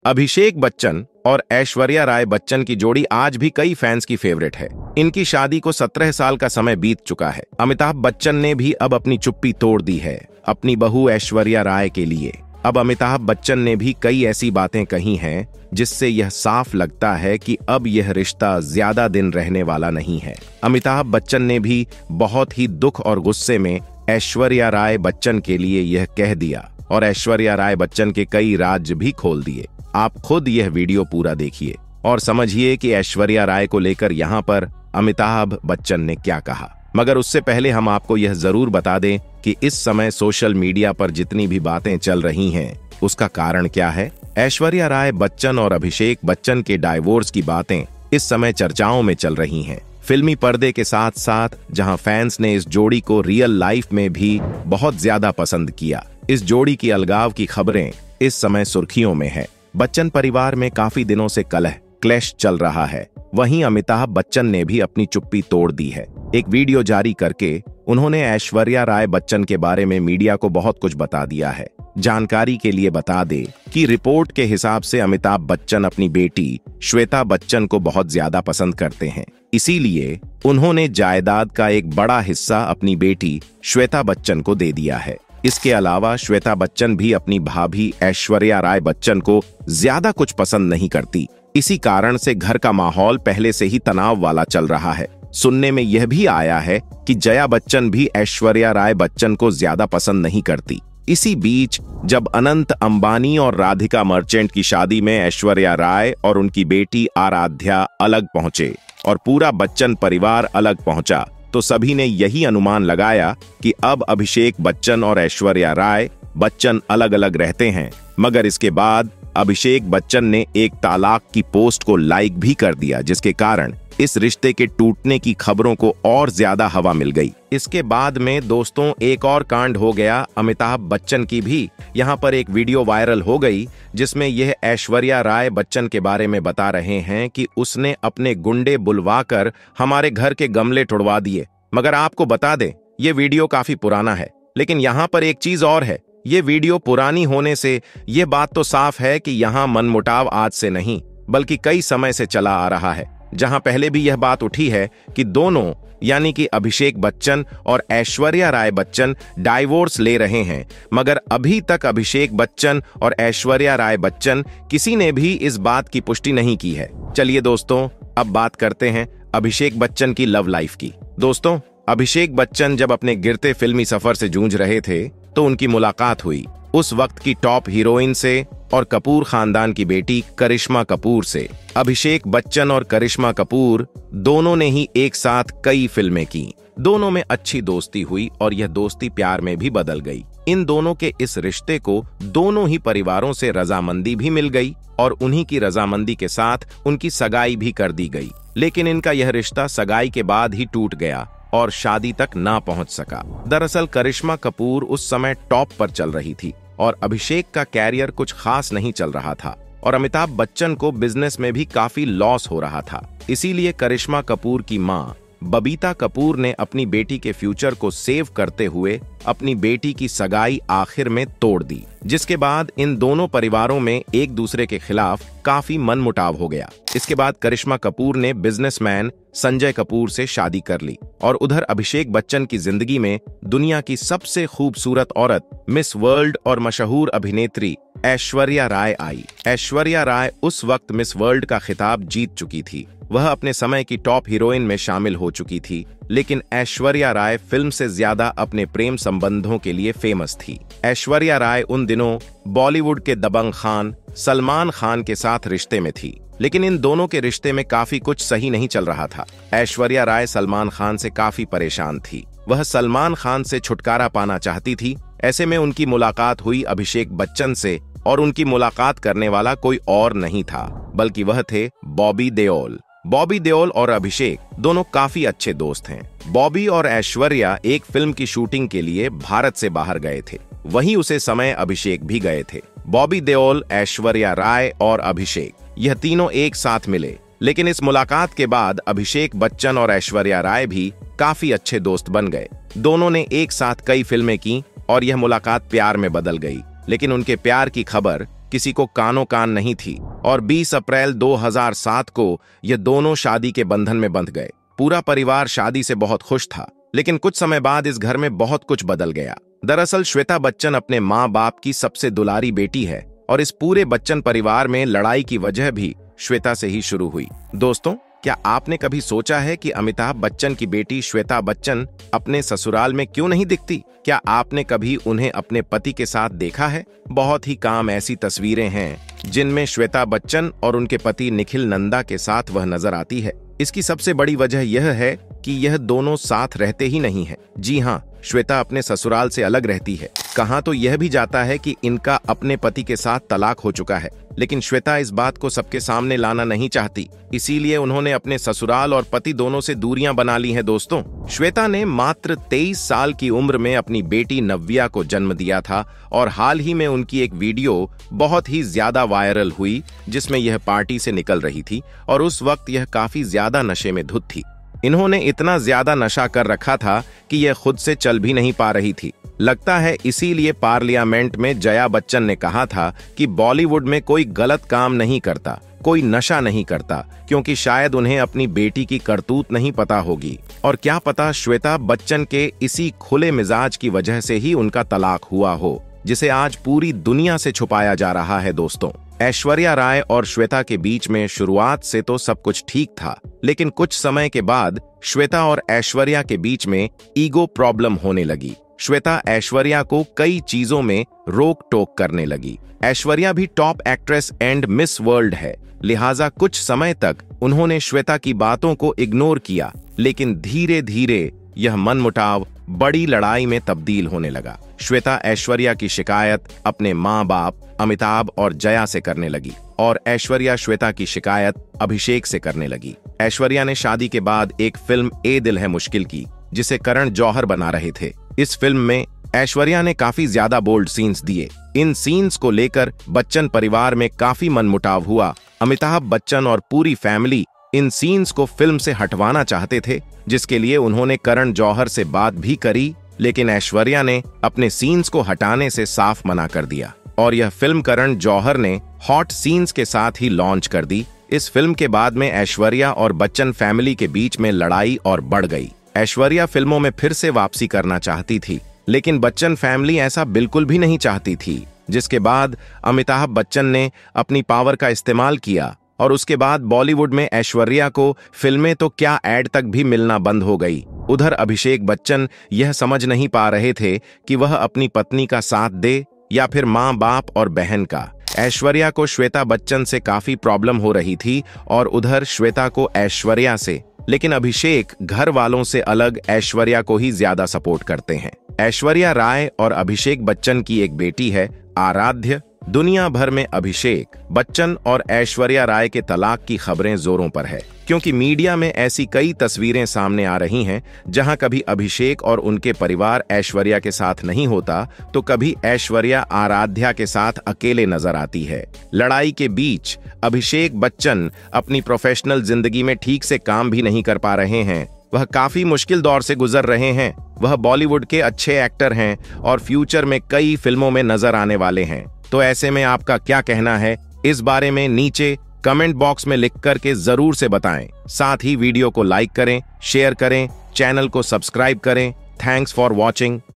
अभिषेक बच्चन और ऐश्वर्या राय बच्चन की जोड़ी आज भी कई फैंस की फेवरेट है। इनकी शादी को 17 साल का समय बीत चुका है। अमिताभ बच्चन ने भी अब अपनी चुप्पी तोड़ दी है अपनी बहू ऐश्वर्या राय के लिए। अब अमिताभ बच्चन ने भी कई ऐसी बातें कही हैं जिससे यह साफ लगता है कि अब यह रिश्ता ज्यादा दिन रहने वाला नहीं है। अमिताभ बच्चन ने भी बहुत ही दुख और गुस्से में ऐश्वर्या राय बच्चन के लिए यह कह दिया और ऐश्वर्या राय बच्चन के कई राज भी खोल दिए। आप खुद यह वीडियो पूरा देखिए और समझिए कि ऐश्वर्या राय को लेकर यहाँ पर अमिताभ बच्चन ने क्या कहा। मगर उससे पहले हम आपको यह जरूर बता दें कि इस समय सोशल मीडिया पर जितनी भी बातें चल रही हैं उसका कारण क्या है। ऐश्वर्या राय बच्चन और अभिषेक बच्चन के डाइवोर्स की बातें इस समय चर्चाओं में चल रही हैं। फिल्मी पर्दे के साथ साथ जहां फैंस ने इस जोड़ी को रियल लाइफ में भी बहुत ज्यादा पसंद किया, इस जोड़ी की अलगाव की खबरें इस समय सुर्खियों में है। बच्चन परिवार में काफी दिनों से कलह क्लैश चल रहा है। वहीं अमिताभ बच्चन ने भी अपनी चुप्पी तोड़ दी है। एक वीडियो जारी करके उन्होंने ऐश्वर्या राय बच्चन के बारे में मीडिया को बहुत कुछ बता दिया है। जानकारी के लिए बता दे कि रिपोर्ट के हिसाब से अमिताभ बच्चन अपनी बेटी श्वेता बच्चन को बहुत ज्यादा पसंद करते हैं, इसीलिए उन्होंने जायदाद का एक बड़ा हिस्सा अपनी बेटी श्वेता बच्चन को दे दिया है। इसके अलावा श्वेता बच्चन भी अपनी भाभी ऐश्वर्या राय बच्चन को ज्यादा कुछ पसंद नहीं करती। इसी कारण से घर का माहौल पहले से ही तनाव वाला चल रहा है। सुनने में यह भी आया है कि जया बच्चन भी ऐश्वर्या राय बच्चन को ज्यादा पसंद नहीं करती। इसी बीच जब अनंत अंबानी और राधिका मर्चेंट की शादी में ऐश्वर्या राय और उनकी बेटी आराध्या अलग पहुंचे और पूरा बच्चन परिवार अलग पहुंचा, तो सभी ने यही अनुमान लगाया कि अब अभिषेक बच्चन और ऐश्वर्या राय बच्चन अलग अलग रहते हैं। मगर इसके बाद अभिषेक बच्चन ने एक तालाक की पोस्ट को लाइक भी कर दिया, जिसके कारण इस रिश्ते के टूटने की खबरों को और ज्यादा हवा मिल गई। इसके बाद में दोस्तों एक और कांड हो गया अमिताभ बच्चन की भी। यहाँ पर एक वीडियो वायरल हो गई जिसमें यह ऐश्वर्या राय बच्चन के बारे में बता रहे हैं कि उसने अपने गुंडे बुलवाकर हमारे घर के गमले तोड़वा दिए। मगर आपको बता दें ये वीडियो काफी पुराना है, लेकिन यहाँ पर एक चीज और है। ये वीडियो पुरानी होने से ये बात तो साफ है कि यहाँ मनमुटाव आज से नहीं बल्कि कई समय से चला आ रहा है। जहां पहले भी यह बात उठी है कि दोनों यानी कि अभिषेक बच्चन और ऐश्वर्या राय बच्चन डाइवोर्स ले रहे हैं, मगर अभी तक अभिषेक बच्चन और ऐश्वर्या राय बच्चन किसी ने भी इस बात की पुष्टि नहीं की है। चलिए दोस्तों अब बात करते हैं अभिषेक बच्चन की लव लाइफ की। दोस्तों अभिषेक बच्चन जब अपने गिरते फिल्मी सफर से जूझ रहे थे तो उनकी मुलाकात हुई उस वक्त की टॉप हीरोइन से और कपूर खानदान की बेटी करिश्मा कपूर से। अभिषेक बच्चन और करिश्मा कपूर दोनों ने ही एक साथ कई फिल्में की। दोनों में अच्छी दोस्ती हुई और यह दोस्ती प्यार में भी बदल गई। इन दोनों के इस रिश्ते को दोनों ही परिवारों से रजामंदी भी मिल गई और उन्हीं की रजामंदी के साथ उनकी सगाई भी कर दी गई। लेकिन इनका यह रिश्ता सगाई के बाद ही टूट गया और शादी तक ना पहुंच सका। दरअसल करिश्मा कपूर उस समय टॉप पर चल रही थी और अभिषेक का कैरियर कुछ खास नहीं चल रहा था और अमिताभ बच्चन को बिजनेस में भी काफी लॉस हो रहा था। इसीलिए करिश्मा कपूर की मां बबीता कपूर ने अपनी बेटी के फ्यूचर को सेव करते हुए अपनी बेटी की सगाई आखिर में तोड़ दी, जिसके बाद इन दोनों परिवारों में एक दूसरे के खिलाफ काफी मनमुटाव हो गया। इसके बाद करिश्मा कपूर ने बिजनेसमैन संजय कपूर से शादी कर ली और उधर अभिषेक बच्चन की जिंदगी में दुनिया की सबसे खूबसूरत औरत मिस वर्ल्ड और मशहूर अभिनेत्री ऐश्वर्या राय आई। ऐश्वर्या राय उस वक्त मिस वर्ल्ड का खिताब जीत चुकी थी। वह अपने समय की टॉप हीरोइन में शामिल हो चुकी थी, लेकिन ऐश्वर्या राय फिल्म से ज्यादा अपने प्रेम संबंधों के लिए फेमस थी। ऐश्वर्या राय उन दिनों बॉलीवुड के दबंग खान सलमान खान के साथ रिश्ते में थी, लेकिन इन दोनों के रिश्ते में काफी कुछ सही नहीं चल रहा था। ऐश्वर्या राय सलमान खान से काफी परेशान थी। वह सलमान खान से छुटकारा पाना चाहती थी। ऐसे में उनकी मुलाकात हुई अभिषेक बच्चन से और उनकी मुलाकात करने वाला कोई और नहीं था बल्कि वह थे बॉबी देओल। बॉबी देओल और अभिषेक दोनों काफी अच्छे दोस्त हैं। बॉबी और ऐश्वर्या एक फिल्म की शूटिंग के लिए भारत से बाहर गए थे, वहीं उसे समय अभिषेक भी गए थे। बॉबी देओल, ऐश्वर्या राय और अभिषेक यह तीनों एक साथ मिले, लेकिन इस मुलाकात के बाद अभिषेक बच्चन और ऐश्वर्या राय भी काफी अच्छे दोस्त बन गए। दोनों ने एक साथ कई फिल्में की और यह मुलाकात प्यार में बदल गई। लेकिन उनके प्यार की खबर किसी को कानो कान नहीं थी और 20 अप्रैल 2007 को ये दोनों शादी के बंधन में बंध गए। पूरा परिवार शादी से बहुत खुश था, लेकिन कुछ समय बाद इस घर में बहुत कुछ बदल गया। दरअसल श्वेता बच्चन अपने माँ बाप की सबसे दुलारी बेटी है और इस पूरे बच्चन परिवार में लड़ाई की वजह भी श्वेता से ही शुरू हुई। दोस्तों, क्या आपने कभी सोचा है कि अमिताभ बच्चन की बेटी श्वेता बच्चन अपने ससुराल में क्यों नहीं दिखती? क्या आपने कभी उन्हें अपने पति के साथ देखा है? बहुत ही कम ऐसी तस्वीरें हैं जिनमें श्वेता बच्चन और उनके पति निखिल नंदा के साथ वह नजर आती है। इसकी सबसे बड़ी वजह यह है कि यह दोनों साथ रहते ही नहीं हैं। जी हाँ, श्वेता अपने ससुराल से अलग रहती है। कहा तो यह भी जाता है कि इनका अपने पति के साथ तलाक हो चुका है, लेकिन श्वेता इस बात को सबके सामने लाना नहीं चाहती। इसीलिए उन्होंने अपने ससुराल और पति दोनों से दूरियां बना ली हैं। दोस्तों, श्वेता ने मात्र 23 साल की उम्र में अपनी बेटी नव्या को जन्म दिया था और हाल ही में उनकी एक वीडियो बहुत ही ज्यादा वायरल हुई जिसमें यह पार्टी से निकल रही थी और उस वक्त यह काफी ज्यादा नशे में धुत थी। इन्होंने इतना ज्यादा नशा कर रखा था कि यह खुद से चल भी नहीं पा रही थी। लगता है इसीलिए पार्लियामेंट में जया बच्चन ने कहा था कि बॉलीवुड में कोई गलत काम नहीं करता, कोई नशा नहीं करता, क्योंकि शायद उन्हें अपनी बेटी की करतूत नहीं पता होगी। और क्या पता श्वेता बच्चन के इसी खुले मिजाज की वजह से ही उनका तलाक हुआ हो, जिसे आज पूरी दुनिया से छुपाया जा रहा है। दोस्तों, ऐश्वर्या राय और श्वेता के बीच में शुरुआत से तो सब कुछ ठीक था, लेकिन कुछ समय के बाद श्वेता और ऐश्वर्या के बीच में ईगो प्रॉब्लम होने लगी। श्वेता ऐश्वर्या को कई चीजों में रोक टोक करने लगी। ऐश्वर्या भी top actress and miss world है, लिहाजा कुछ समय तक उन्होंने श्वेता की बातों को इग्नोर किया, लेकिन धीरे धीरे यह मनमुटाव बड़ी लड़ाई में तब्दील होने लगा। श्वेता ऐश्वर्या की शिकायत अपने माँ बाप अमिताभ और जया से करने लगी और ऐश्वर्या श्वेता की शिकायत अभिषेक से करने लगी। ऐश्वर्या ने शादी के बाद एक फिल्म ए दिल है मुश्किल की, जिसे करण जौहर बना रहे थे। इस फिल्म में ऐश्वर्या ने काफी ज्यादा बोल्ड सीन्स दिए। इन सीन्स को लेकर बच्चन परिवार में काफी मनमुटाव हुआ। अमिताभ बच्चन और पूरी फैमिली इन सीन्स को फिल्म से हटवाना चाहते थे, जिसके लिए उन्होंने करण जौहर से बात भी करी, लेकिन ऐश्वर्या ने अपने सीन्स को हटाने से साफ मना कर दिया और यह फिल्म करण जौहर ने हॉट सीन्स के साथ ही लॉन्च कर दी। इस फिल्म के बाद में ऐश्वर्या और बच्चन फैमिली के बीच में लड़ाई और बढ़ गई। ऐश्वर्या फिल्मों में फिर से वापसी करना चाहती थी, लेकिन बच्चन फैमिली ऐसा बिल्कुल भी नहीं चाहती थी, जिसके बाद अमिताभ बच्चन ने अपनी पावर का इस्तेमाल किया और उसके बाद बॉलीवुड में ऐश्वर्या को फिल्में तो क्या ऐड तक भी मिलना बंद हो गई। उधर अभिषेक बच्चन यह समझ नहीं पा रहे थे कि वह अपनी पत्नी का साथ दे या फिर माँ बाप और बहन का। ऐश्वर्या को श्वेता बच्चन से काफी प्रॉब्लम हो रही थी और उधर श्वेता को ऐश्वर्या से, लेकिन अभिषेक घर वालों से अलग ऐश्वर्या को ही ज्यादा सपोर्ट करते हैं। ऐश्वर्या राय और अभिषेक बच्चन की एक बेटी है आराध्य। दुनिया भर में अभिषेक बच्चन और ऐश्वर्या राय के तलाक की खबरें जोरों पर है, क्योंकि मीडिया में ऐसी कई तस्वीरें सामने आ रही हैं जहां कभी अभिषेक और उनके परिवार ऐश्वर्या के साथ नहीं होता तो कभी ऐश्वर्या आराध्या के साथ अकेले नजर आती है। लड़ाई के बीच अभिषेक बच्चन अपनी प्रोफेशनल जिंदगी में ठीक से काम भी नहीं कर पा रहे हैं। वह काफी मुश्किल दौर से गुजर रहे हैं। वह बॉलीवुड के अच्छे एक्टर हैं और फ्यूचर में कई फिल्मों में नजर आने वाले हैं। तो ऐसे में आपका क्या कहना है इस बारे में नीचे कमेंट बॉक्स में लिख करके जरूर से बताएं। साथ ही वीडियो को लाइक करें, शेयर करें, चैनल को सब्सक्राइब करें। Thanks for watching.